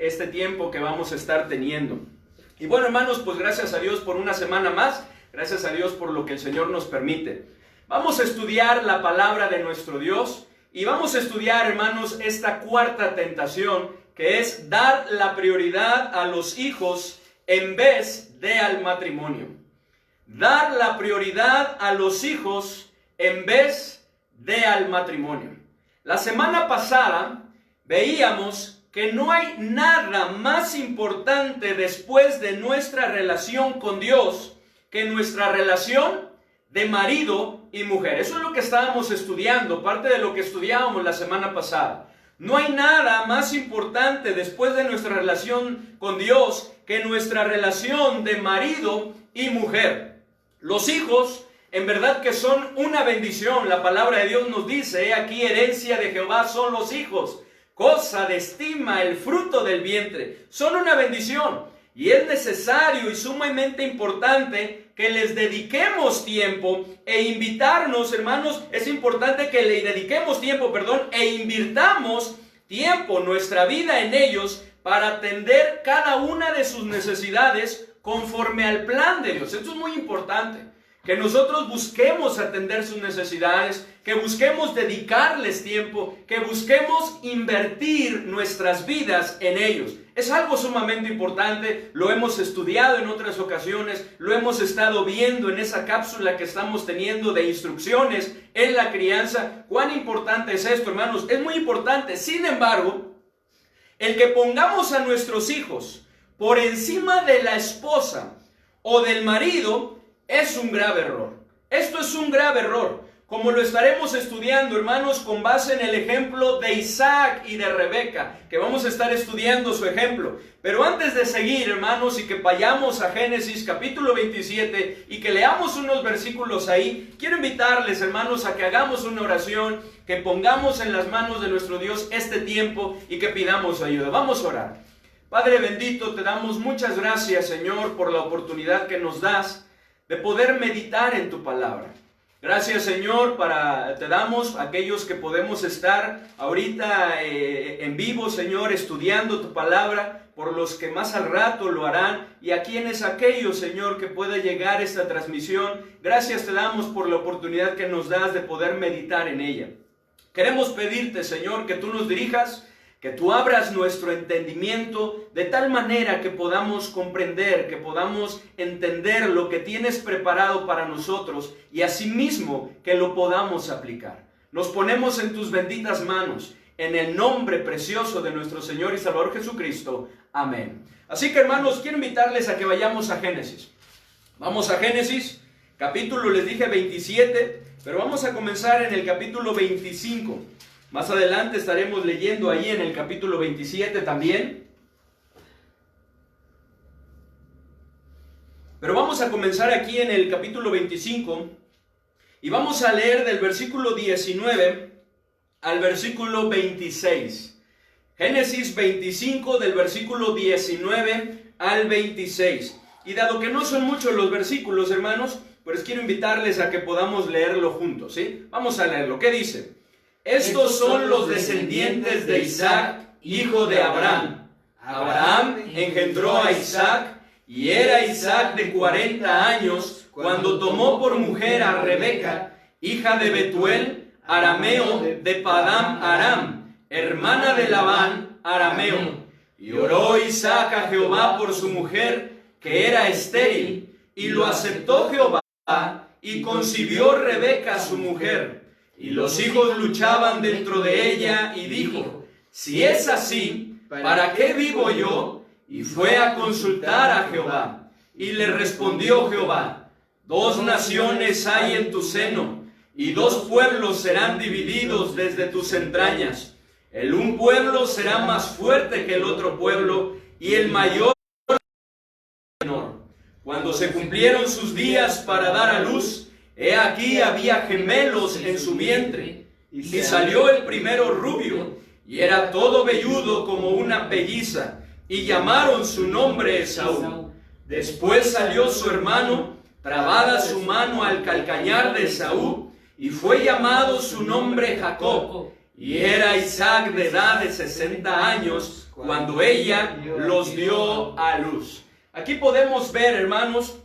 este tiempo que vamos a estar teniendo. Y bueno, hermanos, pues gracias a Dios por una semana más, gracias a Dios por lo que el Señor nos permite. Vamos a estudiar la palabra de nuestro Dios y vamos a estudiar, hermanos, esta cuarta tentación, que es dar la prioridad a los hijos en vez de al matrimonio. Dar la prioridad a los hijos en vez de al matrimonio. La semana pasada veíamos que no hay nada más importante después de nuestra relación con Dios que nuestra relación de marido y mujer. Eso es lo que estábamos estudiando, parte de lo que estudiábamos la semana pasada. No hay nada más importante después de nuestra relación con Dios que nuestra relación de marido y mujer. Los hijos, en verdad que son una bendición. La palabra de Dios nos dice, aquí herencia de Jehová son los hijos, cosa de estima, el fruto del vientre. Son una bendición y es necesario y sumamente importante que les dediquemos tiempo e invitarnos, hermanos, es importante que le dediquemos tiempo, e invirtamos tiempo, nuestra vida en ellos para atender cada una de sus necesidades conforme al plan de Dios. Esto es muy importante. Que nosotros busquemos atender sus necesidades, que busquemos dedicarles tiempo, que busquemos invertir nuestras vidas en ellos. Es algo sumamente importante, lo hemos estudiado en otras ocasiones, lo hemos estado viendo en esa cápsula que estamos teniendo de instrucciones en la crianza. ¿Cuán importante es esto, hermanos? Es muy importante. Sin embargo, el que pongamos a nuestros hijos por encima de la esposa o del marido es un grave error. Esto es un grave error, como lo estaremos estudiando, hermanos, con base en el ejemplo de Isaac y de Rebeca, que vamos a estar estudiando su ejemplo. Pero antes de seguir, hermanos, y que vayamos a Génesis capítulo 27 y que leamos unos versículos ahí, quiero invitarles, hermanos, a que hagamos una oración, que pongamos en las manos de nuestro Dios este tiempo y que pidamos ayuda. Vamos a orar. Padre bendito, te damos muchas gracias, Señor, por la oportunidad que nos das de poder meditar en tu palabra. Gracias, Señor, te damos a aquellos que podemos estar ahorita en vivo, Señor, estudiando tu palabra, por los que más al rato lo harán, y a quienes aquellos, Señor, que pueda llegar esta transmisión. Gracias te damos por la oportunidad que nos das de poder meditar en ella. Queremos pedirte, Señor, que tú nos dirijas, que tú abras nuestro entendimiento de tal manera que podamos comprender, que podamos entender lo que tienes preparado para nosotros y asimismo que lo podamos aplicar. Nos ponemos en tus benditas manos, en el nombre precioso de nuestro Señor y Salvador Jesucristo. Amén. Así que, hermanos, quiero invitarles a que vayamos a Génesis. Vamos a Génesis, capítulo, les dije 27, pero vamos a comenzar en el capítulo 25. Más adelante estaremos leyendo ahí en el capítulo 27 también. Pero vamos a comenzar aquí en el capítulo 25 y vamos a leer del versículo 19 al versículo 26. Génesis 25 del versículo 19 al 26. Y dado que no son muchos los versículos, hermanos, pues quiero invitarles a que podamos leerlo juntos, ¿sí? Vamos a leerlo. ¿Qué dice? Estos son los descendientes de Isaac, hijo de Abraham. Abraham engendró a Isaac, y era Isaac de 40 años cuando tomó por mujer a Rebeca, hija de Betuel, arameo de Padán Aram, hermana de Labán, arameo. Y oró Isaac a Jehová por su mujer, que era estéril, y lo aceptó Jehová, y concibió Rebeca su mujer. Y los hijos luchaban dentro de ella, y dijo, si es así, ¿para qué vivo yo? Y fue a consultar a Jehová. Y le respondió Jehová, 2 naciones hay en tu seno, y 2 pueblos serán divididos desde tus entrañas. El un pueblo será más fuerte que el otro pueblo, y el mayor que el menor. Cuando se cumplieron sus días para dar a luz, he aquí había gemelos en su vientre, y salió el primero rubio, y era todo velludo como una pelliza, y llamaron su nombre Esaú. Después salió su hermano, trabada su mano al calcañar de Esaú, y fue llamado su nombre Jacob. Y era Isaac de edad de 60 años cuando ella los dio a luz. Aquí podemos ver, hermanos,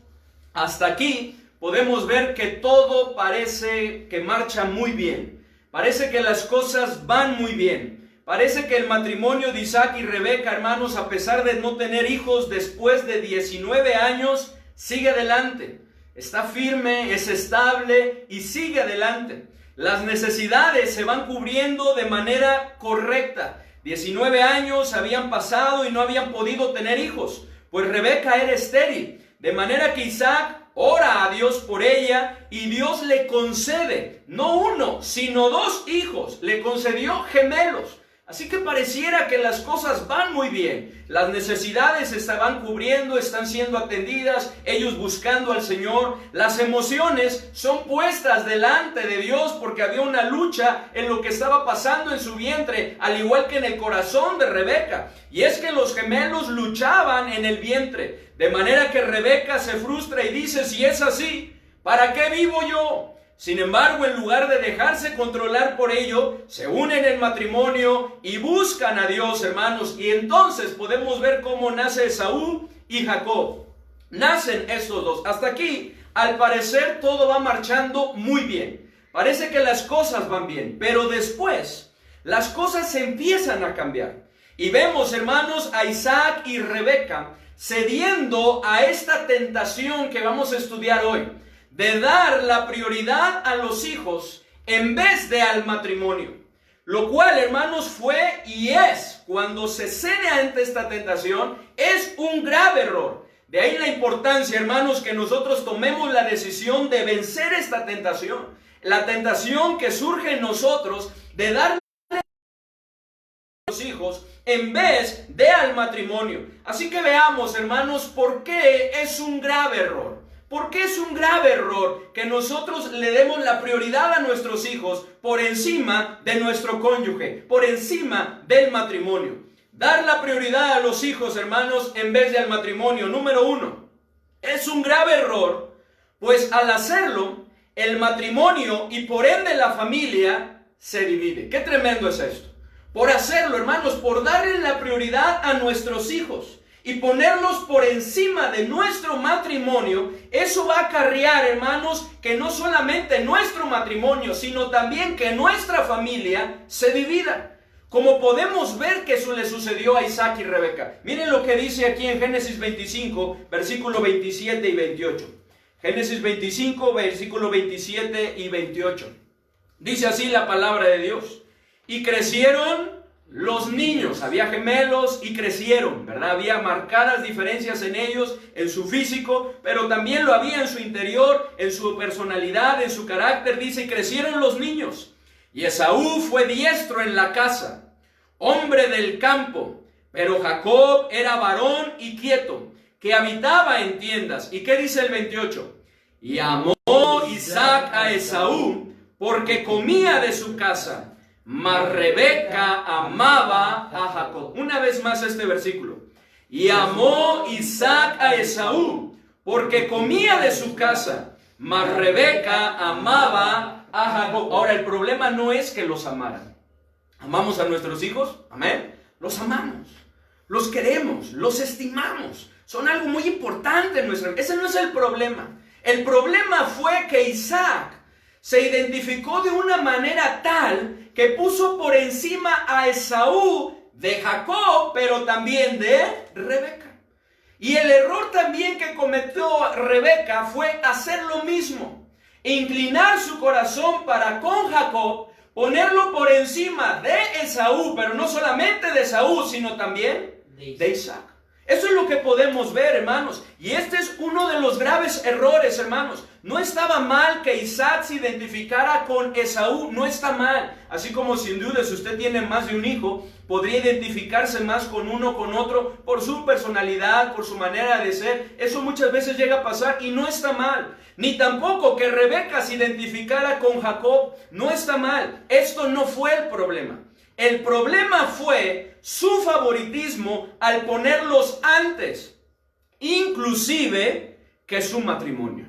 hasta aquí podemos ver que todo parece que marcha muy bien. Parece que las cosas van muy bien. Parece que el matrimonio de Isaac y Rebeca, hermanos, a pesar de no tener hijos después de 19 años, sigue adelante. Está firme, es estable y sigue adelante. Las necesidades se van cubriendo de manera correcta. 19 años habían pasado y no habían podido tener hijos, pues Rebeca era estéril. De manera que Isaac ora a Dios por ella y Dios le concede, no uno, sino 2 hijos. Le concedió gemelos. Así que pareciera que las cosas van muy bien. Las necesidades se estaban cubriendo, están siendo atendidas, ellos buscando al Señor. Las emociones son puestas delante de Dios porque había una lucha en lo que estaba pasando en su vientre, al igual que en el corazón de Rebeca. Y es que los gemelos luchaban en el vientre. De manera que Rebeca se frustra y dice, si es así, ¿para qué vivo yo? Sin embargo, en lugar de dejarse controlar por ello, se unen en matrimonio y buscan a Dios, hermanos. Y entonces podemos ver cómo nace Esaú y Jacob. Nacen estos dos. Hasta aquí, al parecer, todo va marchando muy bien. Parece que las cosas van bien. Pero después, las cosas se empiezan a cambiar. Y vemos, hermanos, a Isaac y Rebeca cediendo a esta tentación que vamos a estudiar hoy, de dar la prioridad a los hijos en vez de al matrimonio. Lo cual, hermanos, fue y es, cuando se cede ante esta tentación, es un grave error. De ahí la importancia, hermanos, que nosotros tomemos la decisión de vencer esta tentación. La tentación que surge en nosotros de darle a los hijos en vez de al matrimonio. Así que veamos, hermanos, por qué es un grave error. ¿Por qué es un grave error que nosotros le demos la prioridad a nuestros hijos por encima de nuestro cónyuge, por encima del matrimonio? Dar la prioridad a los hijos, hermanos, en vez de al matrimonio. Número 1, es un grave error, pues al hacerlo, el matrimonio y por ende la familia se divide. ¡Qué tremendo es esto! Por hacerlo, hermanos, por darle la prioridad a nuestros hijos y ponerlos por encima de nuestro matrimonio, eso va a acarrear, hermanos, que no solamente nuestro matrimonio, sino también que nuestra familia se divida. Como podemos ver que eso le sucedió a Isaac y Rebeca. Miren lo que dice aquí en Génesis 25, versículo 27 y 28. Génesis 25, versículo 27 y 28. Dice así la palabra de Dios. Y crecieron los niños, había gemelos y crecieron, ¿verdad? Había marcadas diferencias en ellos, en su físico, pero también lo había en su interior, en su personalidad, en su carácter. Dice, y crecieron los niños. Y Esaú fue diestro en la casa, hombre del campo, pero Jacob era varón y quieto, que habitaba en tiendas. ¿Y qué dice el 28? Y amó Isaac a Esaú, porque comía de su casa, mas Rebeca amaba a Jacob. Una vez más este versículo. Y amó Isaac a Esaú, porque comía de su casa, mas Rebeca amaba a Jacob. Ahora, el problema no es que los amaran. ¿Amamos a nuestros hijos? Amén. Los amamos, los queremos, los estimamos. Son algo muy importante en nuestra vida. Ese no es el problema. El problema fue que Isaac se identificó de una manera tal que puso por encima a Esaú de Jacob, pero también de Rebeca. Y el error también que cometió Rebeca fue hacer lo mismo. Inclinar su corazón para con Jacob, ponerlo por encima de Esaú, pero no solamente de Esaú, sino también de Isaac. Eso es lo que podemos ver, hermanos. Y este es uno de los graves errores, hermanos. No estaba mal que Isaac se identificara con Esaú, no está mal. Así como sin duda si usted tiene más de un hijo, podría identificarse más con uno o con otro por su personalidad, por su manera de ser. Eso muchas veces llega a pasar y no está mal. Ni tampoco que Rebeca se identificara con Jacob, no está mal. Esto no fue el problema. El problema fue su favoritismo al ponerlos antes, inclusive que su matrimonio.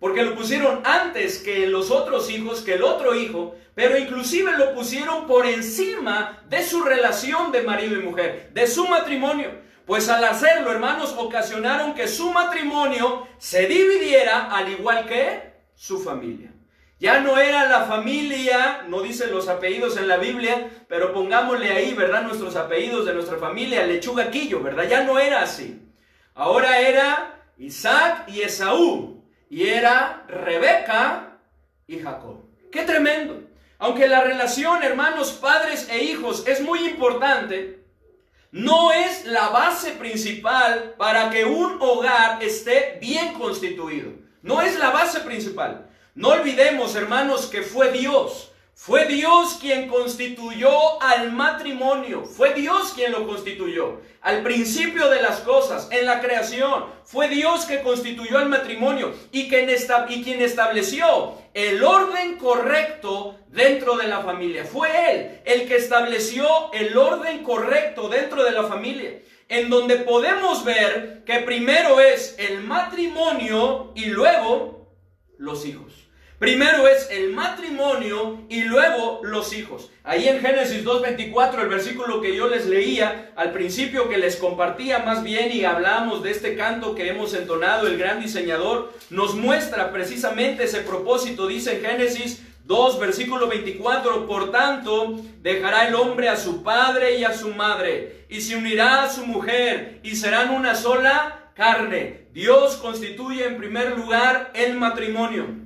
porque lo pusieron antes que los otros hijos, que el otro hijo, pero inclusive lo pusieron por encima de su relación de marido y mujer, de su matrimonio. Pues al hacerlo, hermanos, ocasionaron que su matrimonio se dividiera al igual que su familia. Ya no era la familia, no dicen los apellidos en la Biblia, pero pongámosle ahí, ¿verdad? Nuestros apellidos de nuestra familia, Lechuga Quillo, ¿verdad? Ya no era así. Ahora era Isaac y Esaú, y era Rebeca y Jacob. ¡Qué tremendo! Aunque la relación, hermanos, padres e hijos es muy importante, no es la base principal para que un hogar esté bien constituido. No es la base principal. No olvidemos, hermanos, que fue Dios quien constituyó al matrimonio. Fue Dios quien lo constituyó. Al principio de las cosas, en la creación, fue Dios que constituyó al matrimonio y quien estableció el orden correcto dentro de la familia. Fue Él el que estableció el orden correcto dentro de la familia, en donde podemos ver que primero es el matrimonio y luego los hijos. Primero es el matrimonio y luego los hijos. Ahí en Génesis 2:24, el versículo que yo les leía al principio, que les compartía más bien, y hablamos de este canto que hemos entonado, el gran diseñador, nos muestra precisamente ese propósito. Dice en Génesis 2, versículo 24, por tanto, dejará el hombre a su padre y a su madre, y se unirá a su mujer, y serán una sola carne. Dios constituye en primer lugar el matrimonio.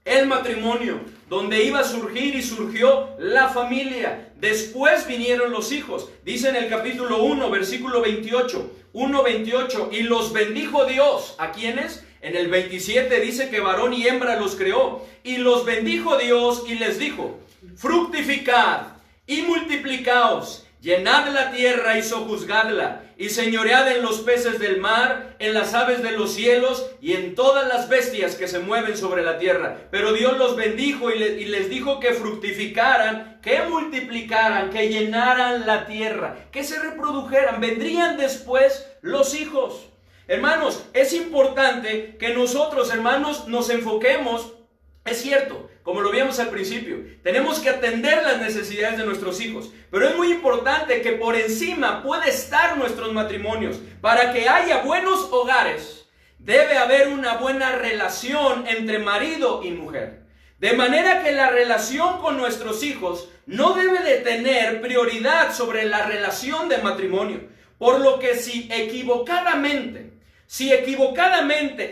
El matrimonio, donde iba a surgir y surgió la familia. Después vinieron los hijos. Dice en el capítulo 1, versículo 28, 1:28, y los bendijo Dios. ¿A quiénes? En el 27 dice que varón y hembra los creó. Y los bendijo Dios y les dijo, fructificad y multiplicaos, llenad la tierra y sojuzgadla, y señoread en los peces del mar, en las aves de los cielos, y en todas las bestias que se mueven sobre la tierra. Pero Dios los bendijo y les dijo que fructificaran, que multiplicaran, que llenaran la tierra, que se reprodujeran. Vendrían después los hijos. Hermanos, es importante que nosotros, hermanos, nos enfoquemos. Es cierto, como lo vimos al principio, tenemos que atender las necesidades de nuestros hijos, pero es muy importante que por encima puede estar nuestros matrimonios. Para que haya buenos hogares, debe haber una buena relación entre marido y mujer. De manera que la relación con nuestros hijos no debe de tener prioridad sobre la relación de matrimonio. Por lo que si equivocadamente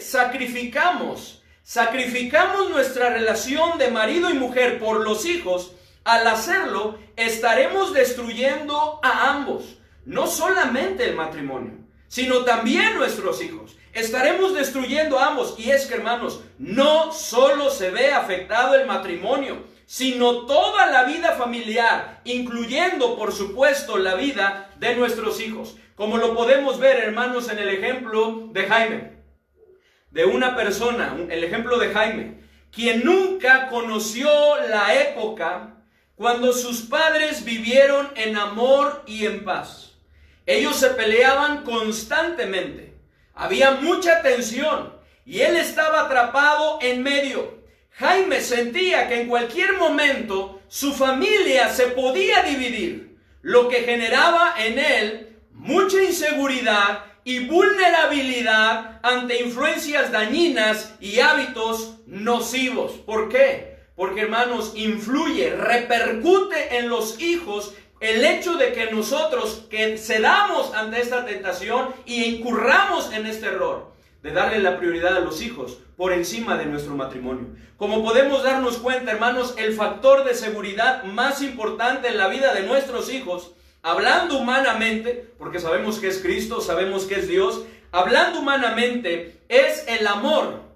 sacrificamos nuestra relación de marido y mujer por los hijos, al hacerlo estaremos destruyendo a ambos. No solamente el matrimonio, sino también nuestros hijos. Estaremos destruyendo a ambos. Y es que, hermanos, no solo se ve afectado el matrimonio, sino toda la vida familiar, incluyendo, por supuesto, la vida de nuestros hijos. Como lo podemos ver, hermanos, en el ejemplo de Jaime. De una persona, el ejemplo de Jaime, quien nunca conoció la época cuando sus padres vivieron en amor y en paz. Ellos se peleaban constantemente, había mucha tensión y él estaba atrapado en medio. Jaime sentía que en cualquier momento su familia se podía dividir, lo que generaba en él mucha inseguridad y vulnerabilidad ante influencias dañinas y hábitos nocivos. ¿Por qué? Porque, hermanos, influye, repercute en los hijos el hecho de que nosotros que cedamos ante esta tentación y incurramos en este error de darle la prioridad a los hijos por encima de nuestro matrimonio. Como podemos darnos cuenta, hermanos, el factor de seguridad más importante en la vida de nuestros hijos, hablando humanamente, porque sabemos que es Cristo, sabemos que es Dios, hablando humanamente, es el amor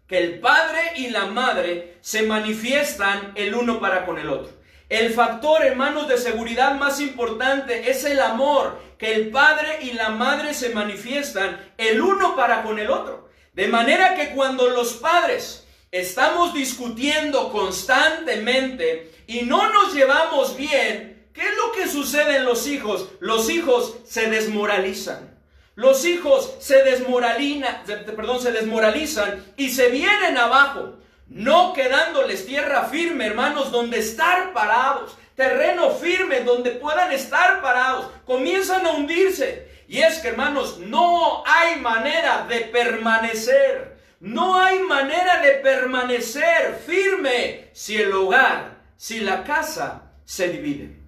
que el padre y la madre se manifiestan el uno para con el otro. El factor, hermanos, de seguridad más importante es el amor que el padre y la madre se manifiestan el uno para con el otro. De manera que cuando los padres estamos discutiendo constantemente y no nos llevamos bien, ¿qué es lo que sucede en los hijos? Los hijos se desmoralizan. Los hijos se desmoralizan y se vienen abajo, no quedándoles tierra firme, hermanos, donde estar parados, terreno firme donde puedan estar parados. Comienzan a hundirse. Y es que, hermanos, no hay manera de permanecer. No hay manera de permanecer firme si el hogar, si la casa se divide.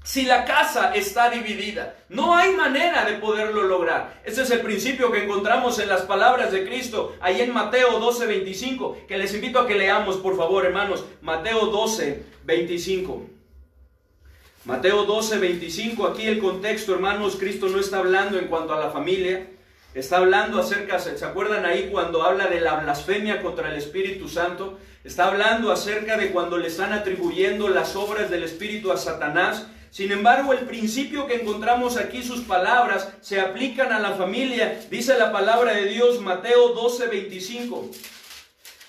Si la casa está dividida, no hay manera de poderlo lograr. Ese es el principio que encontramos en las palabras de Cristo, ahí en Mateo 12:25, que les invito a que leamos, por favor, hermanos. Mateo 12:25. Mateo 12:25, aquí el contexto, hermanos, Cristo no está hablando en cuanto a la familia, está hablando acerca, ¿se acuerdan ahí cuando habla de la blasfemia contra el Espíritu Santo? Está hablando acerca de cuando le están atribuyendo las obras del Espíritu a Satanás. Sin embargo, el principio que encontramos aquí, sus palabras, se aplican a la familia. Dice la palabra de Dios, Mateo 12:25.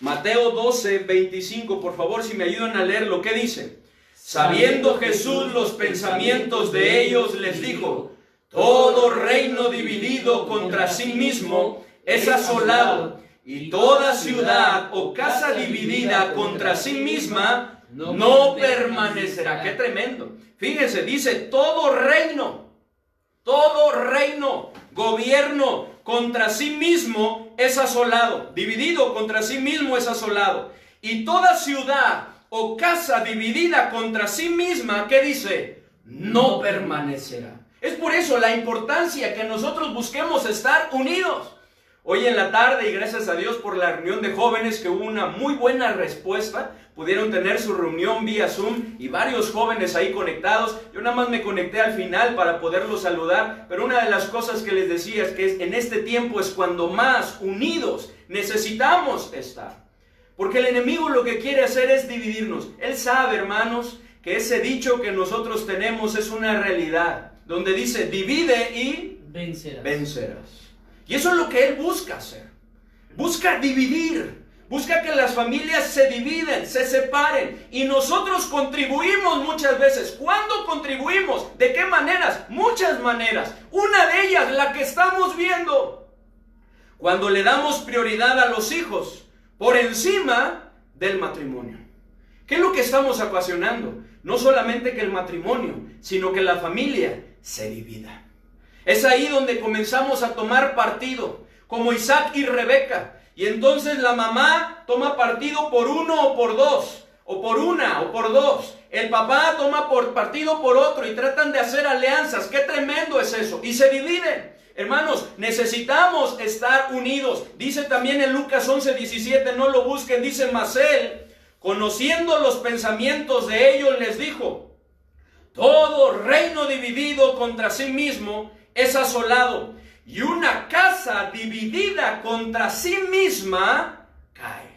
Mateo 12:25, por favor, si me ayudan a leerlo, ¿qué dice? Sabiendo Jesús los pensamientos de ellos, les dijo: todo reino dividido contra sí mismo es asolado, y toda ciudad o casa dividida contra sí misma no permanecerá. ¡Qué tremendo! Fíjense, dice todo reino, gobierno contra sí mismo es asolado, dividido contra sí mismo es asolado, y toda ciudad o casa dividida contra sí misma, ¿qué dice? No permanecerá. Es por eso la importancia que nosotros busquemos estar unidos. Hoy en la tarde, y gracias a Dios por la reunión de jóvenes, que hubo una muy buena respuesta, pudieron tener su reunión vía Zoom y varios jóvenes ahí conectados. Yo nada más me conecté al final para poderlos saludar, pero una de las cosas que les decía es que en este tiempo es cuando más unidos necesitamos estar. Porque el enemigo lo que quiere hacer es dividirnos. Él sabe, hermanos, que ese dicho que nosotros tenemos es una realidad, donde dice: divide y vencerás. Y eso es lo que él busca hacer. Busca dividir. Busca que las familias se dividen, se separen. Y nosotros contribuimos muchas veces. ¿Cuándo contribuimos? ¿De qué maneras? Muchas maneras. Una de ellas, la que estamos viendo. Cuando le damos prioridad a los hijos por encima del matrimonio. ¿Qué es lo que estamos ocasionando? No solamente que el matrimonio, sino que la familia se divida. Es ahí donde comenzamos a tomar partido, como Isaac y Rebeca. Y entonces la mamá toma partido por uno o por dos, o por una o por dos. El papá toma partido por otro y tratan de hacer alianzas. ¡Qué tremendo es eso! Y se dividen. Hermanos, necesitamos estar unidos. Dice también en Lucas 11:17, no lo busquen, dice: mas él, conociendo los pensamientos de ellos, les dijo: todo reino dividido contra sí mismo es asolado, y una casa dividida contra sí misma cae.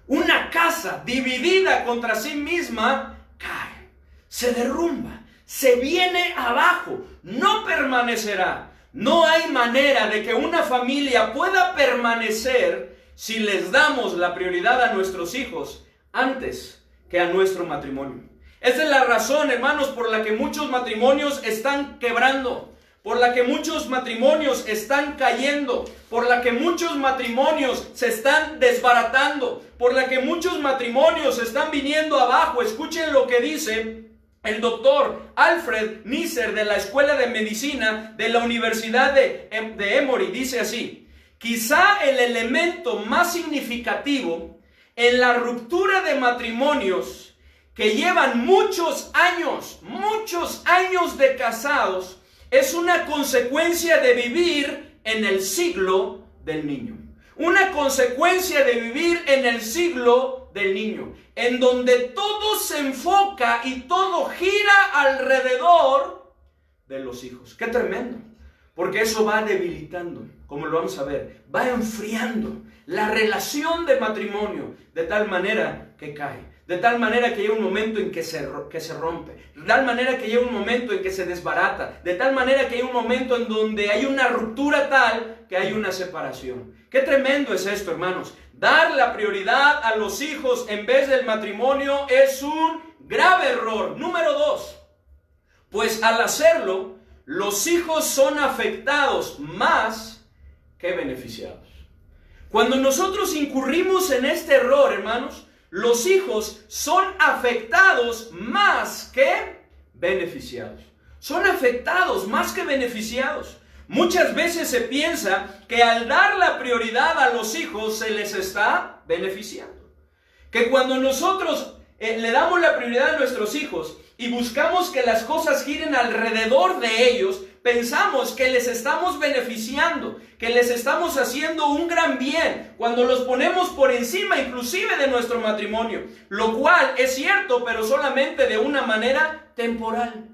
Una casa dividida contra sí misma cae, se derrumba, se viene abajo, no permanecerá. No hay manera de que una familia pueda permanecer si les damos la prioridad a nuestros hijos antes que a nuestro matrimonio. Esa es la razón, hermanos, por la que muchos matrimonios están quebrando, por la que muchos matrimonios están cayendo, por la que muchos matrimonios se están desbaratando, por la que muchos matrimonios están viniendo abajo. Escuchen lo que dice el doctor Alfred Nisser de la Escuela de Medicina de la Universidad de Emory. Dice así: quizá el elemento más significativo en la ruptura de matrimonios que llevan muchos años de casados es una consecuencia de vivir en el siglo del niño. Una consecuencia de vivir en el siglo del niño, en donde todo se enfoca y todo gira alrededor de los hijos. ¡Qué tremendo! Porque eso va debilitando, como lo vamos a ver, va enfriando la relación de matrimonio de tal manera que cae. De tal manera que llega un momento en que se rompe. De tal manera que llega un momento en que se desbarata. De tal manera que llega un momento en donde hay una ruptura tal que hay una separación. ¡Qué tremendo es esto, hermanos! Dar la prioridad a los hijos en vez del matrimonio es un grave error. Número 2. Pues al hacerlo, los hijos son afectados más que beneficiados. Cuando nosotros incurrimos en este error, hermanos, los hijos son afectados más que beneficiados. Son afectados más que beneficiados. Muchas veces se piensa que al dar la prioridad a los hijos se les está beneficiando. Que cuando nosotros le damos la prioridad a nuestros hijos y buscamos que las cosas giren alrededor de ellos, pensamos que les estamos beneficiando, que les estamos haciendo un gran bien, cuando los ponemos por encima inclusive de nuestro matrimonio, lo cual es cierto, pero solamente de una manera temporal,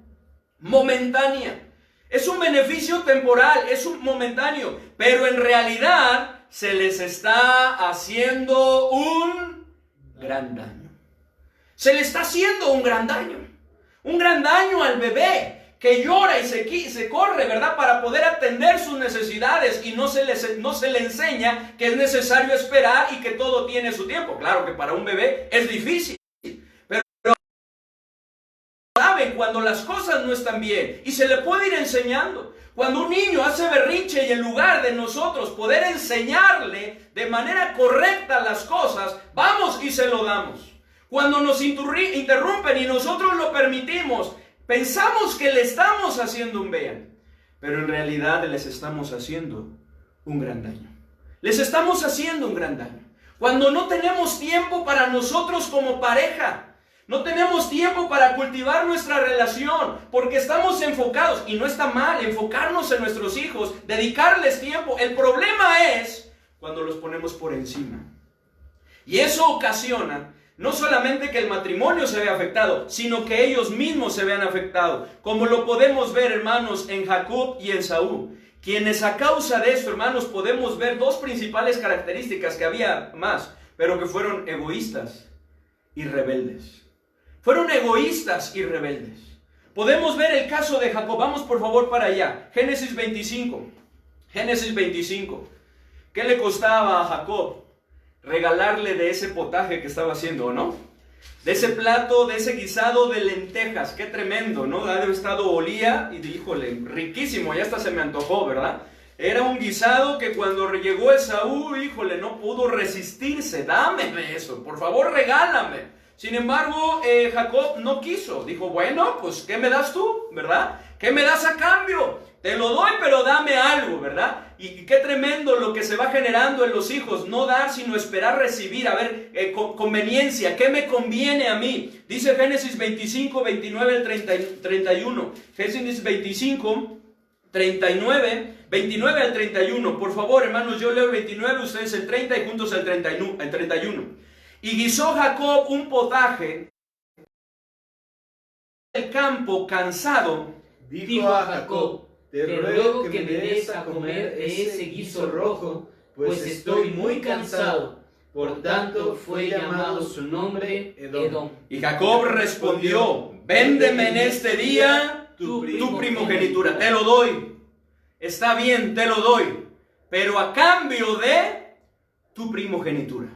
momentánea. Es un beneficio temporal, es un momentáneo, pero en realidad se les está haciendo un gran daño. Se le está haciendo un gran daño. Un gran daño al bebé que llora y se corre, ¿verdad? Para poder atender sus necesidades y no se le enseña que es necesario esperar y que todo tiene su tiempo. Claro que para un bebé es difícil, pero saben cuando las cosas no están bien y se le puede ir enseñando. Cuando un niño hace berrinche y en lugar de nosotros poder enseñarle de manera correcta las cosas, vamos y se lo damos. Cuando nos interrumpen y nosotros lo permitimos, pensamos que le estamos haciendo un bien, pero en realidad les estamos haciendo un gran daño. Les estamos haciendo un gran daño. Cuando no tenemos tiempo para nosotros como pareja, no tenemos tiempo para cultivar nuestra relación, porque estamos enfocados, y no está mal enfocarnos en nuestros hijos, dedicarles tiempo. El problema es cuando los ponemos por encima. Y eso ocasiona no solamente que el matrimonio se vea afectado, sino que ellos mismos se vean afectados. Como lo podemos ver, hermanos, en Jacob y en Saúl. Quienes a causa de esto, hermanos, podemos ver dos principales características, que había más, pero que fueron egoístas y rebeldes. Fueron egoístas y rebeldes. Podemos ver el caso de Jacob. Vamos por favor para allá. Génesis 25. Génesis 25. ¿Qué le costaba a Jacob regalarle de ese potaje que estaba haciendo, no? De ese plato, de ese guisado de lentejas. Qué tremendo, ¿no? Ha estado, olía y híjole, riquísimo, ya hasta se me antojó, ¿verdad? Era un guisado que cuando llegó Esaú, híjole, no pudo resistirse. Dame eso, por favor, regálame. Sin embargo, Jacob no quiso. Dijo, bueno, pues, ¿qué me das tú? ¿Verdad? ¿Qué me das a cambio? Te lo doy, pero dame algo, ¿verdad? Y qué tremendo lo que se va generando en los hijos. No dar, sino esperar recibir. A ver, conveniencia. ¿Qué me conviene a mí? Dice Génesis 25, 29 al 31. Génesis 25, 29 al 31. Por favor, hermanos, yo leo el 29, ustedes el 30 y juntos el 31. Y guisó Jacob un potaje del campo cansado. Dijo a Jacob, te ruego que me des a comer de ese guiso rojo, pues estoy muy cansado. Por tanto fue llamado su nombre Edom. Y Jacob respondió, véndeme en este día tu primogenitura. Te lo doy. Está bien, te lo doy. Pero a cambio de tu primogenitura.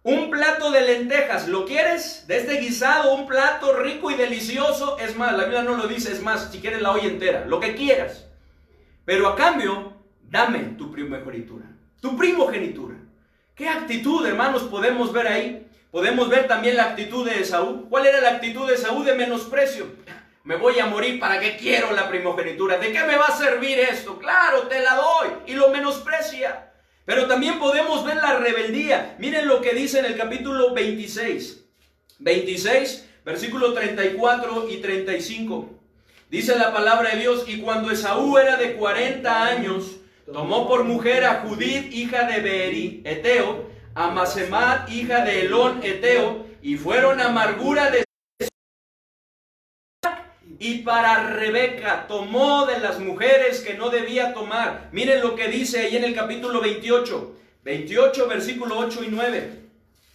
Un plato de lentejas, ¿lo quieres? De este guisado, un plato rico y delicioso. Es más, la Biblia no lo dice, es más, si quieres la olla entera, lo que quieras. Pero a cambio, dame tu primogenitura. Tu primogenitura. ¿Qué actitud, hermanos, podemos ver ahí? Podemos ver también la actitud de Esaú. ¿Cuál era la actitud de Esaú? De menosprecio. Me voy a morir, ¿para qué quiero la primogenitura? ¿De qué me va a servir esto? Claro, te la doy. Y lo menosprecia. Pero también podemos ver la rebeldía. Miren lo que dice en el capítulo 26. 26, versículo 34 y 35. Dice la palabra de Dios, y cuando Esaú era de 40 años, tomó por mujer a Judith, hija de Beeri, Eteo, a Basemat, hija de Elón, Eteo, y fueron amargura de... Y para Rebeca tomó de las mujeres que no debía tomar. Miren lo que dice ahí en el capítulo 28. 28, versículo 8 y 9.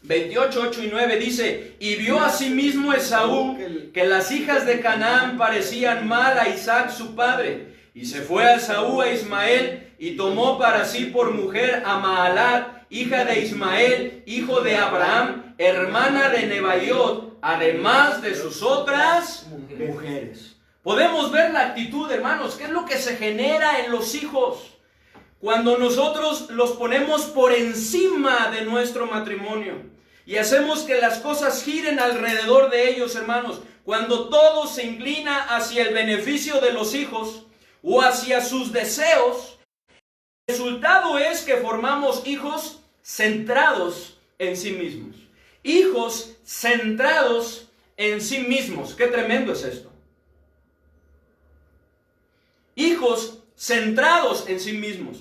28, 8 y 9 dice, y vio asimismo Esaú que las hijas de Canaán parecían mal a Isaac su padre. Y se fue a Esaú a Ismael y tomó para sí por mujer a Mahalat, hija de Ismael, hijo de Abraham, hermana de Nebaiot, además de sus otras mujeres. Podemos ver la actitud, hermanos. ¿Qué es lo que se genera en los hijos? Cuando nosotros los ponemos por encima de nuestro matrimonio y hacemos que las cosas giren alrededor de ellos, hermanos. Cuando todo se inclina hacia el beneficio de los hijos o hacia sus deseos, el resultado es que formamos hijos centrados en sí mismos. Hijos centrados en sí mismos. Qué tremendo es esto. Hijos centrados en sí mismos.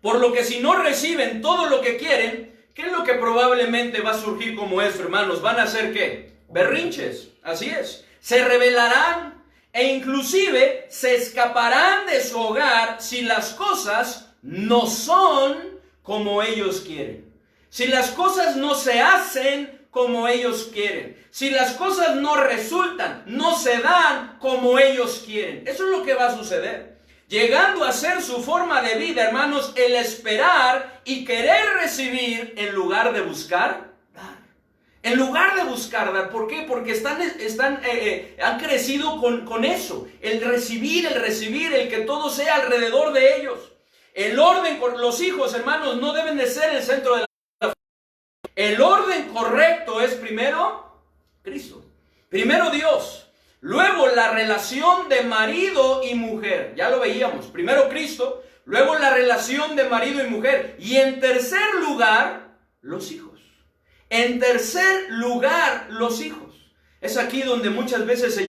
Por lo que si no reciben todo lo que quieren, ¿qué es lo que probablemente va a surgir como esto, hermanos? ¿Van a hacer qué? Berrinches. Así es. Se rebelarán e inclusive se escaparán de su hogar si las cosas no son como ellos quieren. Si las cosas no se hacen como ellos quieren. Si las cosas no resultan, no se dan como ellos quieren. Eso es lo que va a suceder. Llegando a ser su forma de vida, hermanos, el esperar y querer recibir en lugar de buscar dar. En lugar de buscar dar. ¿Por qué? Porque han crecido con eso. El recibir, el que todo sea alrededor de ellos. El orden con los hijos, hermanos, no deben de ser el centro de la familia. El orden correcto es primero Cristo. Primero Dios. Luego la relación de marido y mujer. Ya lo veíamos. Primero Cristo. Luego la relación de marido y mujer. Y en tercer lugar, los hijos. En tercer lugar, los hijos. Es aquí donde muchas veces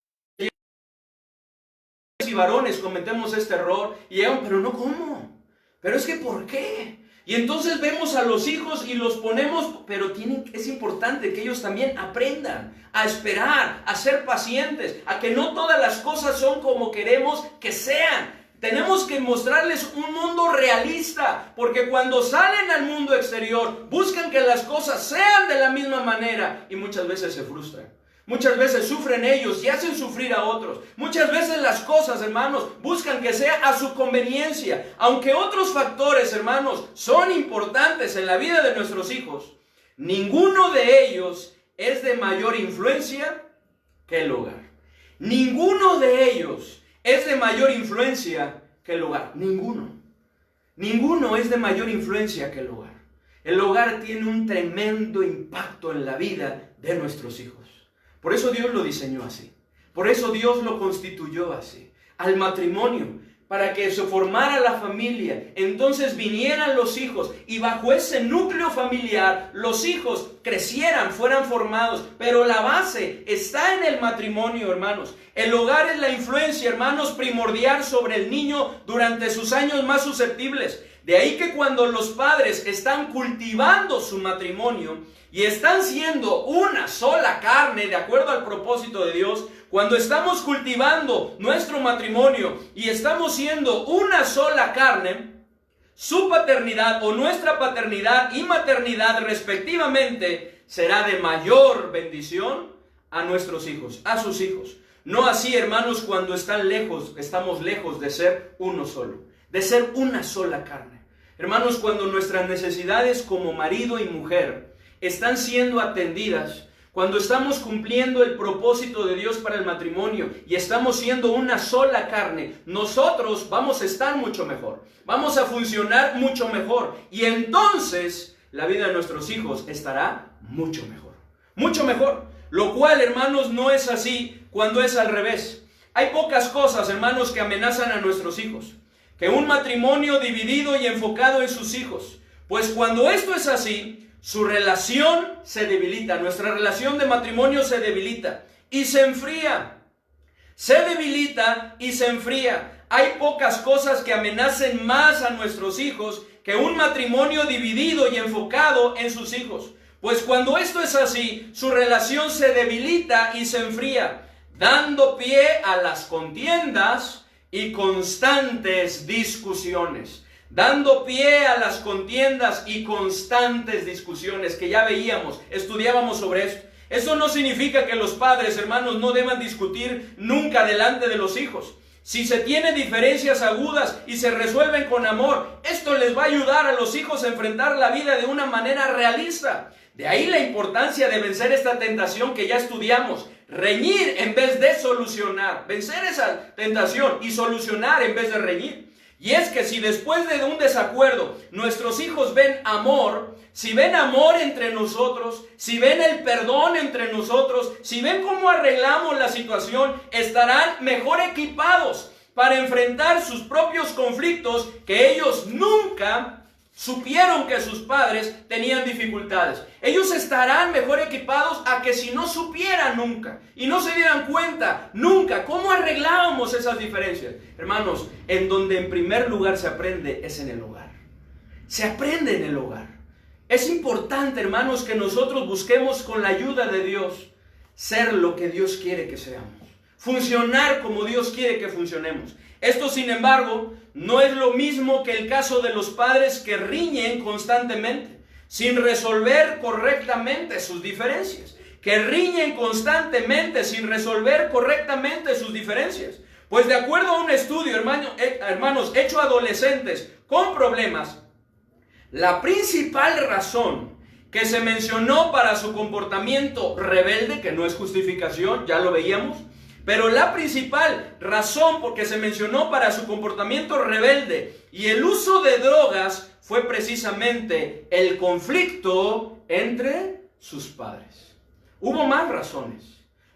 y varones cometemos este error. Y llegan, pero no, ¿cómo? Pero es que ¿por qué? Y entonces vemos a los hijos y los ponemos, pero es importante que ellos también aprendan a esperar, a ser pacientes, a que no todas las cosas son como queremos que sean. Tenemos que mostrarles un mundo realista, porque cuando salen al mundo exterior, buscan que las cosas sean de la misma manera y muchas veces se frustran. Muchas veces sufren ellos y hacen sufrir a otros. Muchas veces las cosas, hermanos, buscan que sea a su conveniencia. Aunque otros factores, hermanos, son importantes en la vida de nuestros hijos, ninguno de ellos es de mayor influencia que el hogar. Ninguno de ellos es de mayor influencia que el hogar. Ninguno. Ninguno es de mayor influencia que el hogar. El hogar tiene un tremendo impacto en la vida de nuestros hijos. Por eso Dios lo diseñó así. Por eso Dios lo constituyó así. Al matrimonio, para que se formara la familia. Entonces vinieran los hijos y bajo ese núcleo familiar los hijos crecieran, fueran formados. Pero la base está en el matrimonio, hermanos. El hogar es la influencia, hermanos, primordial sobre el niño durante sus años más susceptibles. De ahí que cuando los padres están cultivando su matrimonio y están siendo una sola carne, de acuerdo al propósito de Dios, cuando estamos cultivando nuestro matrimonio y estamos siendo una sola carne, su paternidad o nuestra paternidad y maternidad respectivamente será de mayor bendición a nuestros hijos, a sus hijos. No así, hermanos, cuando estamos lejos de ser uno solo, de ser una sola carne. Hermanos, cuando nuestras necesidades como marido y mujer están siendo atendidas, cuando estamos cumpliendo el propósito de Dios para el matrimonio y estamos siendo una sola carne, nosotros vamos a estar mucho mejor, vamos a funcionar mucho mejor y entonces la vida de nuestros hijos estará mucho mejor, mucho mejor. Lo cual, hermanos, no es así cuando es al revés. Hay pocas cosas, hermanos, que amenazan a nuestros hijos que un matrimonio dividido y enfocado en sus hijos. Pues cuando esto es así, su relación se debilita, nuestra relación de matrimonio se debilita y se enfría. Se debilita y se enfría. Hay pocas cosas que amenacen más a nuestros hijos que un matrimonio dividido y enfocado en sus hijos. Pues cuando esto es así, su relación se debilita y se enfría, dando pie a las contiendas y constantes discusiones. Dando pie a las contiendas y constantes discusiones que ya veíamos, estudiábamos sobre esto. Eso no significa que los padres, hermanos, no deban discutir nunca delante de los hijos. Si se tienen diferencias agudas y se resuelven con amor, esto les va a ayudar a los hijos a enfrentar la vida de una manera realista. De ahí la importancia de vencer esta tentación que ya estudiamos. reñir en vez de solucionar, vencer esa tentación y solucionar en vez de reñir. Y es que si después de un desacuerdo nuestros hijos ven amor, si ven amor entre nosotros, si ven el perdón entre nosotros, si ven cómo arreglamos la situación, estarán mejor equipados para enfrentar sus propios conflictos que ellos nunca supieron que sus padres tenían dificultades. Ellos estarán mejor equipados a que si no supieran nunca y no se dieran cuenta nunca cómo arreglábamos esas diferencias. Hermanos, en donde en primer lugar se aprende es en el hogar. Se aprende en el hogar. Es importante, hermanos, que nosotros busquemos con la ayuda de Dios ser lo que Dios quiere que seamos. Funcionar como Dios quiere que funcionemos. Esto, sin embargo, no es lo mismo que el caso de los padres que riñen constantemente, sin resolver correctamente sus diferencias. Que riñen constantemente sin resolver correctamente sus diferencias. Pues de acuerdo a un estudio, hermanos, hecho a adolescentes con problemas, la principal razón que se mencionó para su comportamiento rebelde, que no es justificación, ya lo veíamos, pero la principal razón porque se mencionó para su comportamiento rebelde y el uso de drogas fue precisamente el conflicto entre sus padres. Hubo más razones,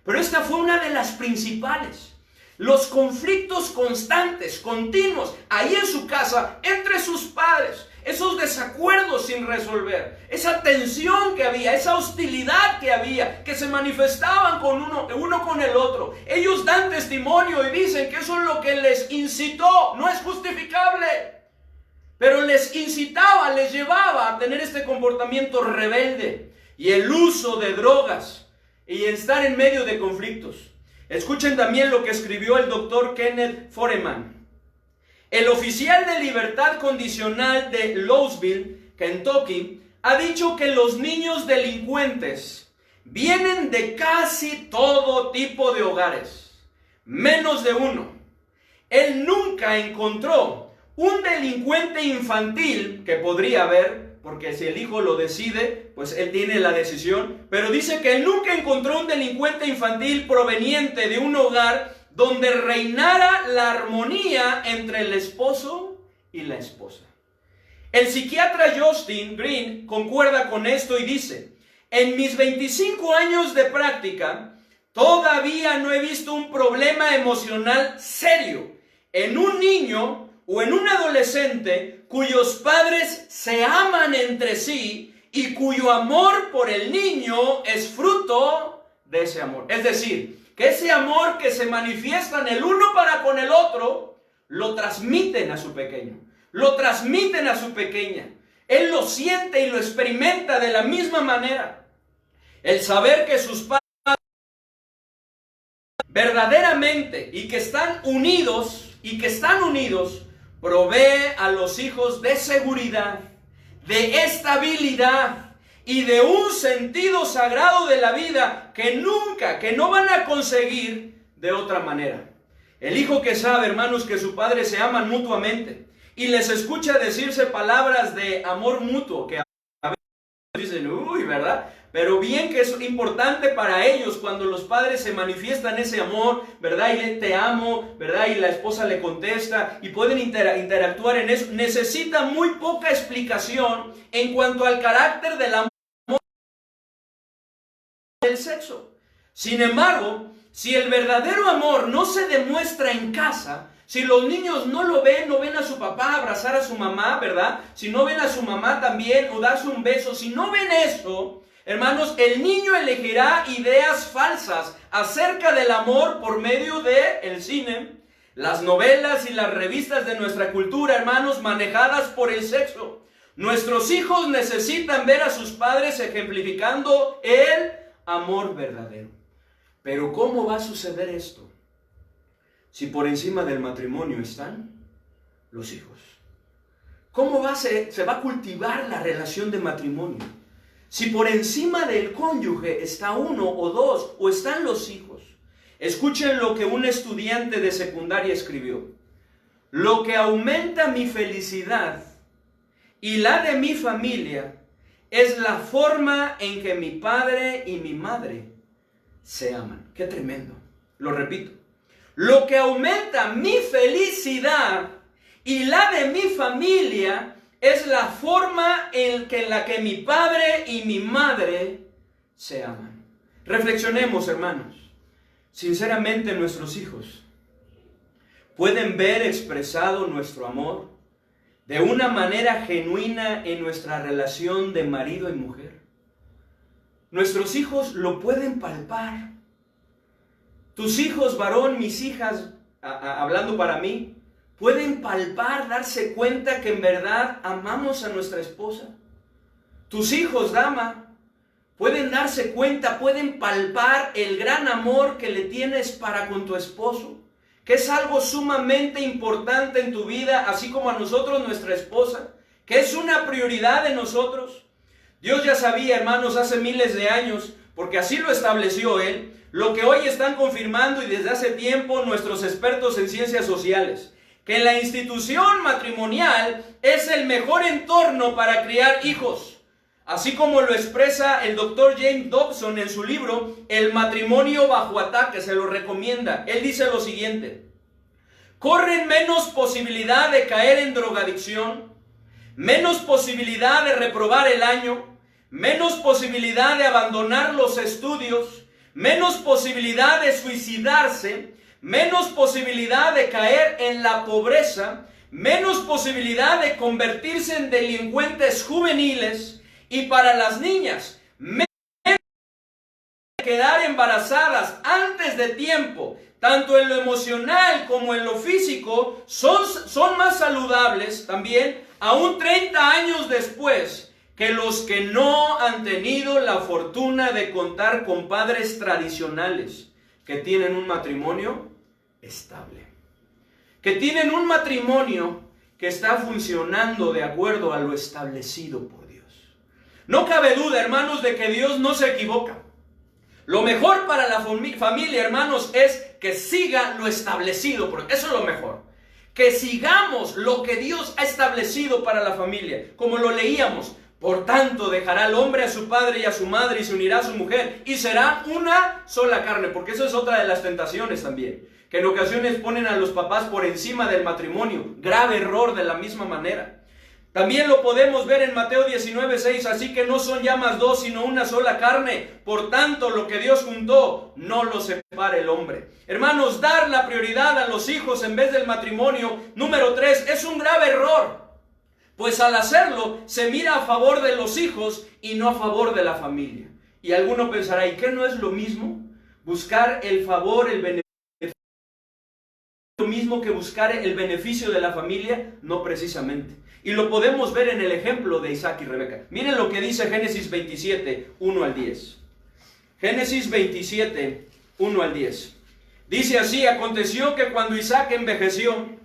pero esta fue una de las principales. Los conflictos constantes, continuos, ahí en su casa, entre sus padres. Esos desacuerdos sin resolver, esa tensión que había, esa hostilidad que había, que se manifestaban con uno con el otro. Ellos dan testimonio y dicen que eso es lo que les incitó, no es justificable, pero les incitaba, les llevaba a tener este comportamiento rebelde y el uso de drogas y estar en medio de conflictos. Escuchen también lo que escribió el doctor Kenneth Foreman. El oficial de libertad condicional de Louisville, Kentucky, ha dicho que los niños delincuentes vienen de casi todo tipo de hogares, menos de uno. Él nunca encontró un delincuente infantil, que podría haber, porque si el hijo lo decide, pues él tiene la decisión, pero dice que él nunca encontró un delincuente infantil proveniente de un hogar donde reinara la armonía entre el esposo y la esposa. El psiquiatra Justin Green concuerda con esto y dice: en mis 25 años de práctica, todavía no he visto un problema emocional serio en un niño o en un adolescente cuyos padres se aman entre sí y cuyo amor por el niño es fruto de ese amor. Es decir, que ese amor que se manifiestan el uno para con el otro, lo transmiten a su pequeño, lo transmiten a su pequeña. Él lo siente y lo experimenta de la misma manera. El saber que sus padres verdaderamente y que están unidos, provee a los hijos de seguridad, de estabilidad y de un sentido sagrado de la vida que no van a conseguir de otra manera. El hijo que sabe, hermanos, que sus padres se aman mutuamente y les escucha decirse palabras de amor mutuo, que a veces dicen, uy, ¿verdad? Pero bien que es importante para ellos cuando los padres se manifiestan ese amor, ¿verdad? Y te amo, ¿verdad? Y la esposa le contesta y pueden interactuar en eso. Necesita muy poca explicación en cuanto al carácter del amor del sexo. Sin embargo, si el verdadero amor no se demuestra en casa, si los niños no ven a su papá abrazar a su mamá, ¿verdad? Si no ven a su mamá también o darse un beso, si no ven eso, hermanos, el niño elegirá ideas falsas acerca del amor por medio del cine, las novelas y las revistas de nuestra cultura, hermanos, manejadas por el sexo. Nuestros hijos necesitan ver a sus padres ejemplificando el amor verdadero. Pero ¿cómo va a suceder esto? Si por encima del matrimonio están los hijos. ¿Cómo se va a cultivar la relación de matrimonio? Si por encima del cónyuge está uno o dos o están los hijos. Escuchen lo que un estudiante de secundaria escribió. Lo que aumenta mi felicidad y la de mi familia es la forma en que mi padre y mi madre se aman. Qué tremendo. Lo repito. Lo que aumenta mi felicidad y la de mi familia es la forma en la que mi padre y mi madre se aman. Reflexionemos, hermanos. Sinceramente, nuestros hijos pueden ver expresado nuestro amor de una manera genuina en nuestra relación de marido y mujer. Nuestros hijos lo pueden palpar. Tus hijos, varón, mis hijas, hablando para mí, pueden palpar, darse cuenta que en verdad amamos a nuestra esposa. Tus hijos, dama, pueden darse cuenta, pueden palpar el gran amor que le tienes para con tu esposo, que es algo sumamente importante en tu vida, así como a nosotros, nuestra esposa, que es una prioridad de nosotros. Dios ya sabía, hermanos, hace miles de años, porque así lo estableció Él, lo que hoy están confirmando y desde hace tiempo nuestros expertos en ciencias sociales, que la institución matrimonial es el mejor entorno para criar hijos, así como lo expresa el doctor James Dobson en su libro El matrimonio bajo ataque, se lo recomienda. Él dice lo siguiente: corren menos posibilidad de caer en drogadicción, menos posibilidad de reprobar el año, menos posibilidad de abandonar los estudios, menos posibilidad de suicidarse, menos posibilidad de caer en la pobreza, menos posibilidad de convertirse en delincuentes juveniles, y para las niñas, menos de quedar embarazadas antes de tiempo, tanto en lo emocional como en lo físico, son más saludables también, aún 30 años después, que los que no han tenido la fortuna de contar con padres tradicionales, que tienen un matrimonio estable, que tienen un matrimonio que está funcionando de acuerdo a lo establecido por Dios. No cabe duda, hermanos, de que Dios no se equivoca. Lo mejor para la familia, hermanos, es que siga lo establecido por Dios. Eso es lo mejor. Que sigamos lo que Dios ha establecido para la familia, como lo leíamos. Por tanto, dejará el hombre a su padre y a su madre y se unirá a su mujer y será una sola carne, porque eso es otra de las tentaciones también, que en ocasiones ponen a los papás por encima del matrimonio. Grave error de la misma manera. También lo podemos ver en Mateo 19:6, así que no son ya más dos, sino una sola carne. Por tanto, lo que Dios juntó, no lo separe el hombre. Hermanos, dar la prioridad a los hijos en vez del matrimonio, número 3, es un grave error. Pues al hacerlo, se mira a favor de los hijos y no a favor de la familia. Y alguno pensará, ¿y qué no es lo mismo? Buscar el favor, el beneficio. ¿Lo mismo que buscar el beneficio de la familia? No precisamente. Y lo podemos ver en el ejemplo de Isaac y Rebeca. Miren lo que dice Génesis 27, 1 al 10. Génesis 27, 1 al 10. Dice así: aconteció que cuando Isaac envejeció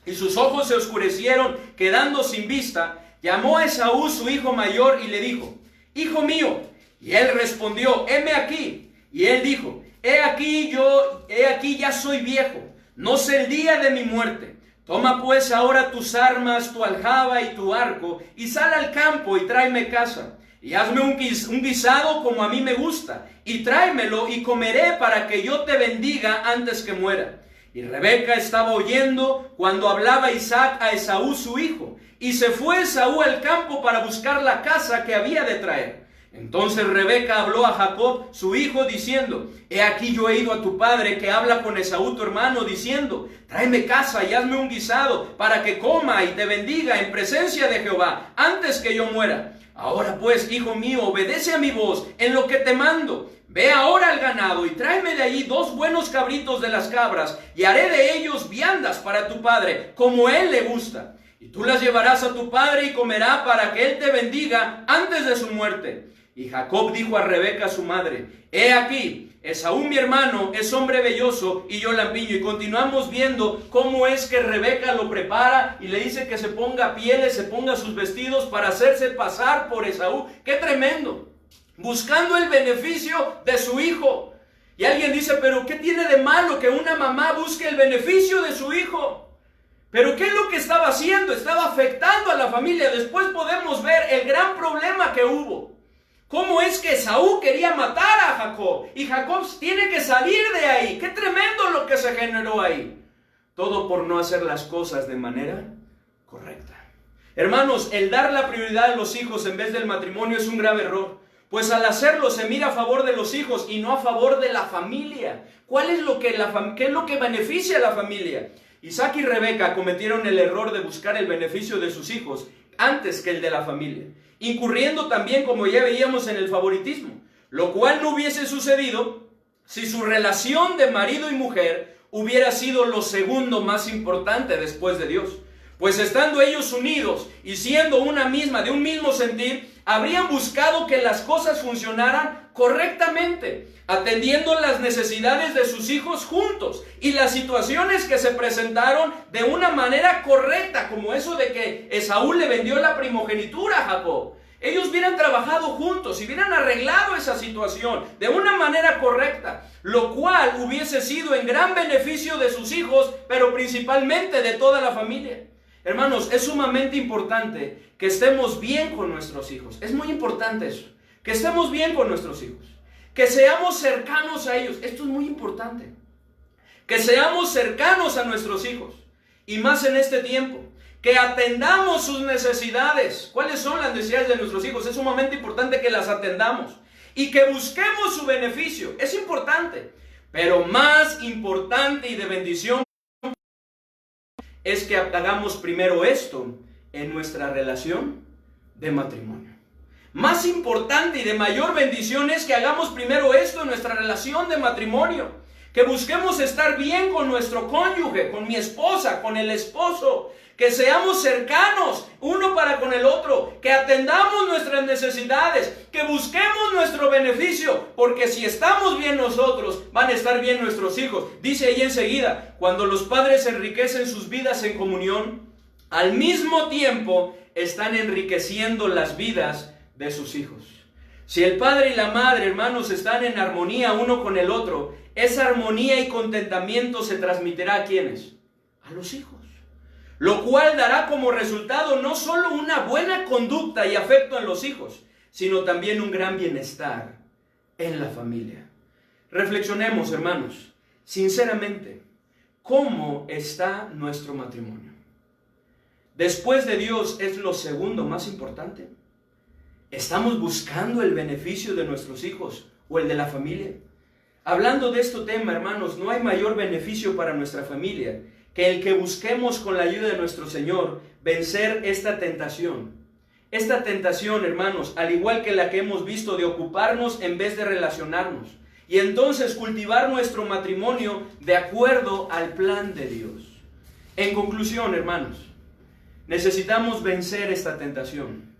y sus ojos se oscurecieron, quedando sin vista, llamó a Esaú, su hijo mayor, y le dijo: hijo mío. Y él respondió: heme aquí. Y él dijo: he aquí ya soy viejo, no sé el día de mi muerte. Toma pues ahora tus armas, tu aljaba y tu arco, y sal al campo y tráeme caza. Y hazme un guisado como a mí me gusta, y tráemelo y comeré para que yo te bendiga antes que muera. Y Rebeca estaba oyendo cuando hablaba Isaac a Esaú su hijo, y se fue Esaú al campo para buscar la caza que había de traer. Entonces Rebeca habló a Jacob su hijo diciendo: he aquí yo he ido a tu padre que habla con Esaú tu hermano diciendo: tráeme caza y hazme un guisado para que coma y te bendiga en presencia de Jehová antes que yo muera. Ahora pues, hijo mío, obedece a mi voz en lo que te mando. Ve ahora al ganado y tráeme de allí 2 buenos cabritos de las cabras, y haré de ellos viandas para tu padre, como él le gusta. Y tú las llevarás a tu padre y comerá para que él te bendiga antes de su muerte. Y Jacob dijo a Rebeca su madre: he aquí, Esaú mi hermano es hombre velloso y yo lampiño. Y continuamos viendo cómo es que Rebeca lo prepara y le dice que se ponga pieles, se ponga sus vestidos para hacerse pasar por Esaú. ¡Qué tremendo! Buscando el beneficio de su hijo. Y alguien dice: pero ¿qué tiene de malo que una mamá busque el beneficio de su hijo? Pero ¿qué es lo que estaba haciendo? Estaba afectando a la familia. Después podemos ver el gran problema que hubo. ¿Cómo es que Esaú quería matar a Jacob? Y Jacob tiene que salir de ahí. ¡Qué tremendo lo que se generó ahí! Todo por no hacer las cosas de manera correcta. Hermanos, el dar la prioridad a los hijos en vez del matrimonio es un grave error. Pues al hacerlo se mira a favor de los hijos y no a favor de la familia. ¿Qué es lo que beneficia a la familia? Isaac y Rebeca cometieron el error de buscar el beneficio de sus hijos antes que el de la familia, incurriendo también, como ya veíamos, en el favoritismo, lo cual no hubiese sucedido si su relación de marido y mujer hubiera sido lo segundo más importante después de Dios. Pues estando ellos unidos y siendo una misma, de un mismo sentir, habrían buscado que las cosas funcionaran correctamente, atendiendo las necesidades de sus hijos juntos y las situaciones que se presentaron de una manera correcta, como eso de que Esaú le vendió la primogenitura a Jacob. Ellos hubieran trabajado juntos y hubieran arreglado esa situación de una manera correcta, lo cual hubiese sido en gran beneficio de sus hijos, pero principalmente de toda la familia. Hermanos, es sumamente importante que estemos bien con nuestros hijos. Es muy importante eso, que estemos bien con nuestros hijos, que seamos cercanos a ellos. Esto es muy importante, que seamos cercanos a nuestros hijos, y más en este tiempo, que atendamos sus necesidades. ¿Cuáles son las necesidades de nuestros hijos? Es sumamente importante que las atendamos y que busquemos su beneficio. Es importante, pero más importante y de bendición es que hagamos primero esto en nuestra relación de matrimonio. Más importante y de mayor bendición es que hagamos primero esto en nuestra relación de matrimonio. Que busquemos estar bien con nuestro cónyuge, con mi esposa, con el esposo. Que seamos cercanos uno para con el otro. Que atendamos nuestras necesidades. Que busquemos nuestro beneficio. Porque si estamos bien nosotros, van a estar bien nuestros hijos. Dice ahí enseguida, cuando los padres enriquecen sus vidas en comunión, al mismo tiempo están enriqueciendo las vidas de sus hijos. Si el padre y la madre, hermanos, están en armonía uno con el otro, esa armonía y contentamiento se transmitirá ¿a quiénes? A los hijos. Lo cual dará como resultado no solo una buena conducta y afecto en los hijos, sino también un gran bienestar en la familia. Reflexionemos, hermanos, sinceramente, ¿cómo está nuestro matrimonio? Después de Dios, ¿es lo segundo más importante? ¿Estamos buscando el beneficio de nuestros hijos o el de la familia? Hablando de este tema, hermanos, no hay mayor beneficio para nuestra familia que el que busquemos con la ayuda de nuestro Señor vencer esta tentación. Esta tentación, hermanos, al igual que la que hemos visto de ocuparnos en vez de relacionarnos. Y entonces cultivar nuestro matrimonio de acuerdo al plan de Dios. En conclusión, hermanos, necesitamos vencer esta tentación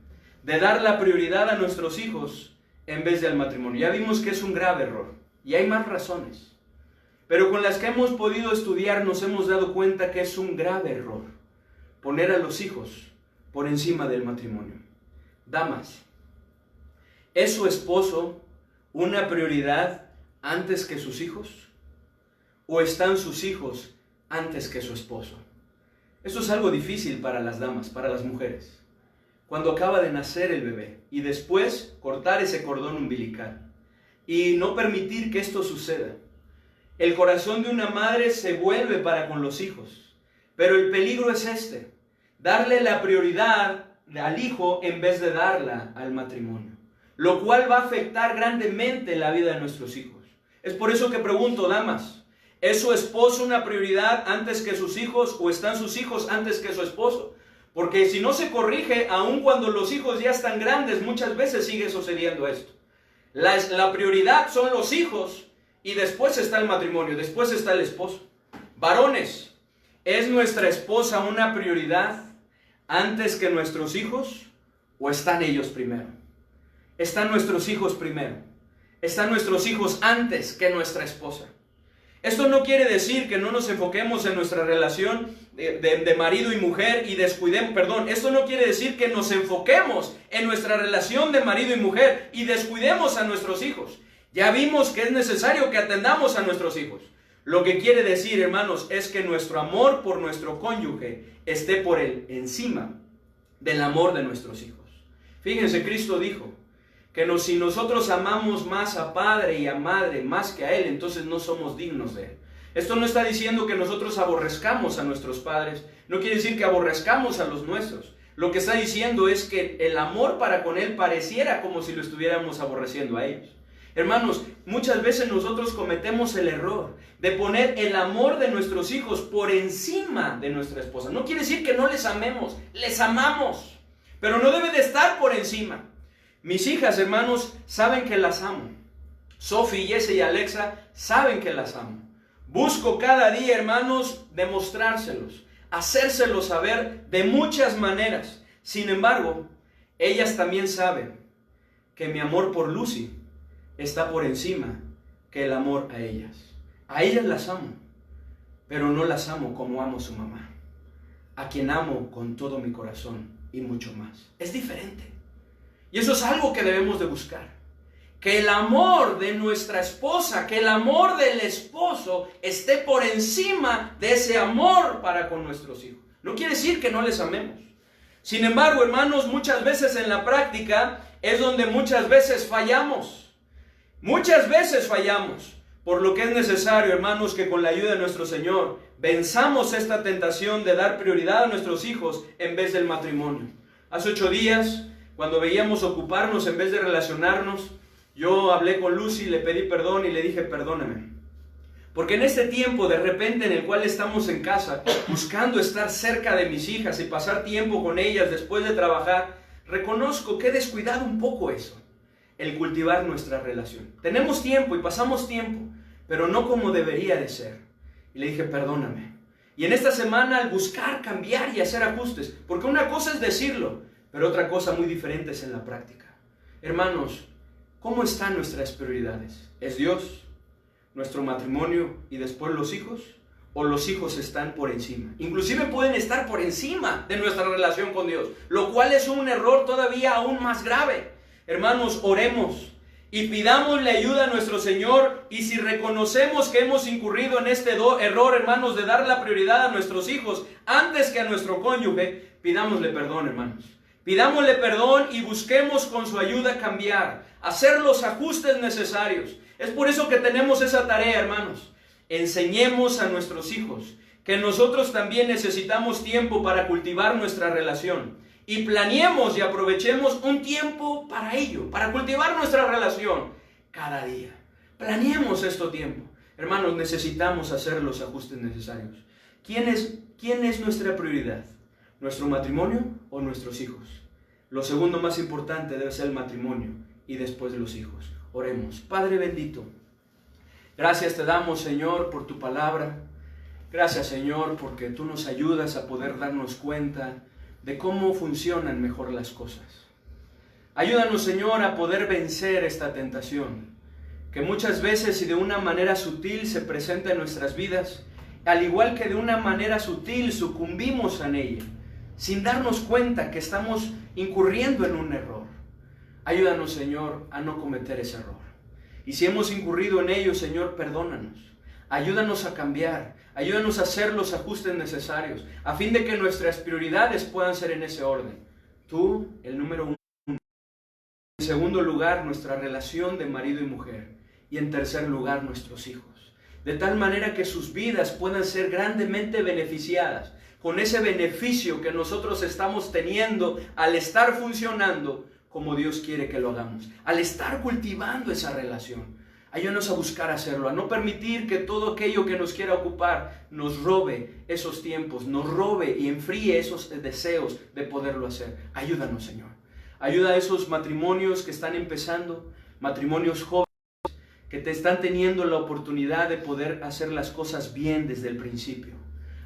de dar la prioridad a nuestros hijos en vez del matrimonio. Ya vimos que es un grave error y hay más razones, pero con las que hemos podido estudiar nos hemos dado cuenta que es un grave error poner a los hijos por encima del matrimonio. Damas, ¿es su esposo una prioridad antes que sus hijos? ¿O están sus hijos antes que su esposo? Eso es algo difícil para las damas, para las mujeres. Cuando acaba de nacer el bebé y después cortar ese cordón umbilical y no permitir que esto suceda. El corazón de una madre se vuelve para con los hijos, pero el peligro es este: darle la prioridad al hijo en vez de darla al matrimonio, lo cual va a afectar grandemente la vida de nuestros hijos. Es por eso que pregunto, damas, ¿es su esposo una prioridad antes que sus hijos o están sus hijos antes que su esposo? Porque si no se corrige, aun cuando los hijos ya están grandes, muchas veces sigue sucediendo esto. La prioridad son los hijos y después está el matrimonio, después está el esposo. Varones, ¿es nuestra esposa una prioridad antes que nuestros hijos o están ellos primero? Están nuestros hijos primero. Están nuestros hijos antes que nuestra esposa. Esto no quiere decir que no nos enfoquemos en nuestra relación de marido y mujer y descuidemos, esto no quiere decir que nos enfoquemos en nuestra relación de marido y mujer y descuidemos a nuestros hijos. Ya vimos que es necesario que atendamos a nuestros hijos. Lo que quiere decir, hermanos, es que nuestro amor por nuestro cónyuge esté por él encima del amor de nuestros hijos. Fíjense, Cristo dijo que si nosotros amamos más a padre y a madre más que a él, entonces no somos dignos de él. Esto no está diciendo que nosotros aborrezcamos a nuestros padres, no quiere decir que aborrezcamos a los nuestros. Lo que está diciendo es que el amor para con él pareciera como si lo estuviéramos aborreciendo a ellos. Hermanos, muchas veces nosotros cometemos el error de poner el amor de nuestros hijos por encima de nuestra esposa. No quiere decir que no les amemos, les amamos, pero no debe de estar por encima. Mis hijas, hermanos, saben que las amo. Sophie, Jesse y Alexa saben que las amo. Busco cada día, hermanos, demostrárselos, hacérselos saber de muchas maneras. Sin embargo, ellas también saben que mi amor por Lucy está por encima que el amor a ellas. A ellas las amo, pero no las amo como amo a su mamá, a quien amo con todo mi corazón y mucho más. Es diferente. Y eso es algo que debemos de buscar. Que el amor de nuestra esposa, que el amor del esposo esté por encima de ese amor para con nuestros hijos. No quiere decir que no les amemos. Sin embargo, hermanos, muchas veces en la práctica es donde muchas veces fallamos. Muchas veces fallamos. Por lo que es necesario, hermanos, que con la ayuda de nuestro Señor venzamos esta tentación de dar prioridad a nuestros hijos en vez del matrimonio. Hace 8 días, cuando veíamos ocuparnos en vez de relacionarnos, yo hablé con Lucy, le pedí perdón y le dije, perdóname. Porque en este tiempo de repente en el cual estamos en casa, buscando estar cerca de mis hijas y pasar tiempo con ellas después de trabajar, reconozco que he descuidado un poco eso, el cultivar nuestra relación. Tenemos tiempo y pasamos tiempo, pero no como debería de ser. Y le dije, perdóname. Y en esta semana al buscar cambiar y hacer ajustes, porque una cosa es decirlo, pero otra cosa muy diferente es en la práctica. Hermanos, ¿cómo están nuestras prioridades? ¿Es Dios, nuestro matrimonio y después los hijos? ¿O los hijos están por encima? Inclusive pueden estar por encima de nuestra relación con Dios, lo cual es un error todavía aún más grave. Hermanos, oremos y pidámosle ayuda a nuestro Señor, y si reconocemos que hemos incurrido en este error, hermanos, de dar la prioridad a nuestros hijos antes que a nuestro cónyuge, pidámosle perdón, hermanos. Pidámosle perdón y busquemos con su ayuda cambiar, hacer los ajustes necesarios. Es por eso que tenemos esa tarea, hermanos. Enseñemos a nuestros hijos que nosotros también necesitamos tiempo para cultivar nuestra relación. Y planeemos y aprovechemos un tiempo para ello, para cultivar nuestra relación cada día. Planeemos este tiempo. Hermanos, necesitamos hacer los ajustes necesarios. ¿Quién es nuestra prioridad? ¿Nuestro matrimonio o nuestros hijos? Lo segundo más importante debe ser el matrimonio y después los hijos. Oremos. Padre bendito, gracias te damos, Señor, por tu palabra. Gracias, Señor, porque tú nos ayudas a poder darnos cuenta de cómo funcionan mejor las cosas. Ayúdanos, Señor, a poder vencer esta tentación, que muchas veces y de una manera sutil se presenta en nuestras vidas, al igual que de una manera sutil sucumbimos en ella, sin darnos cuenta que estamos incurriendo en un error. Ayúdanos, Señor, a no cometer ese error. Y si hemos incurrido en ello, Señor, perdónanos. Ayúdanos a cambiar. Ayúdanos a hacer los ajustes necesarios, a fin de que nuestras prioridades puedan ser en ese orden. Tú, el número 1. En segundo lugar, nuestra relación de marido y mujer. Y en tercer lugar, nuestros hijos. De tal manera que sus vidas puedan ser grandemente beneficiadas con ese beneficio que nosotros estamos teniendo al estar funcionando como Dios quiere que lo hagamos, al estar cultivando esa relación. Ayúdanos a buscar hacerlo, a no permitir que todo aquello que nos quiera ocupar nos robe esos tiempos, nos robe y enfríe esos deseos de poderlo hacer. Ayúdanos, Señor. Ayuda a esos matrimonios que están empezando, matrimonios jóvenes, que te están teniendo la oportunidad de poder hacer las cosas bien desde el principio,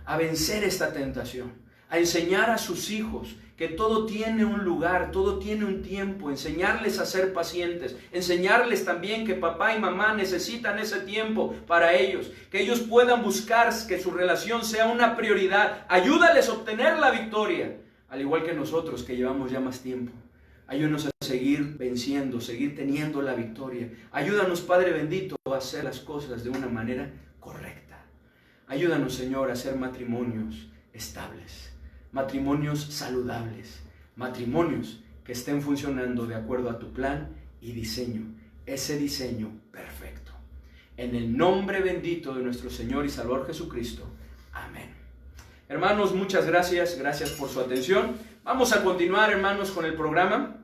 a vencer esta tentación, a enseñar a sus hijos que todo tiene un lugar, todo tiene un tiempo, enseñarles a ser pacientes, enseñarles también que papá y mamá necesitan ese tiempo para ellos, que ellos puedan buscar que su relación sea una prioridad. Ayúdales a obtener la victoria, al igual que nosotros que llevamos ya más tiempo. Ayúdanos a seguir venciendo, seguir teniendo la victoria. Ayúdanos, Padre bendito, a hacer las cosas de una manera correcta. Ayúdanos, Señor, a hacer matrimonios estables, matrimonios saludables, matrimonios que estén funcionando de acuerdo a tu plan y diseño ese diseño perfecto. En el nombre bendito de nuestro Señor y Salvador Jesucristo. Amén. Hermanos, muchas gracias. Gracias por su atención. Vamos a continuar, hermanos, con el programa.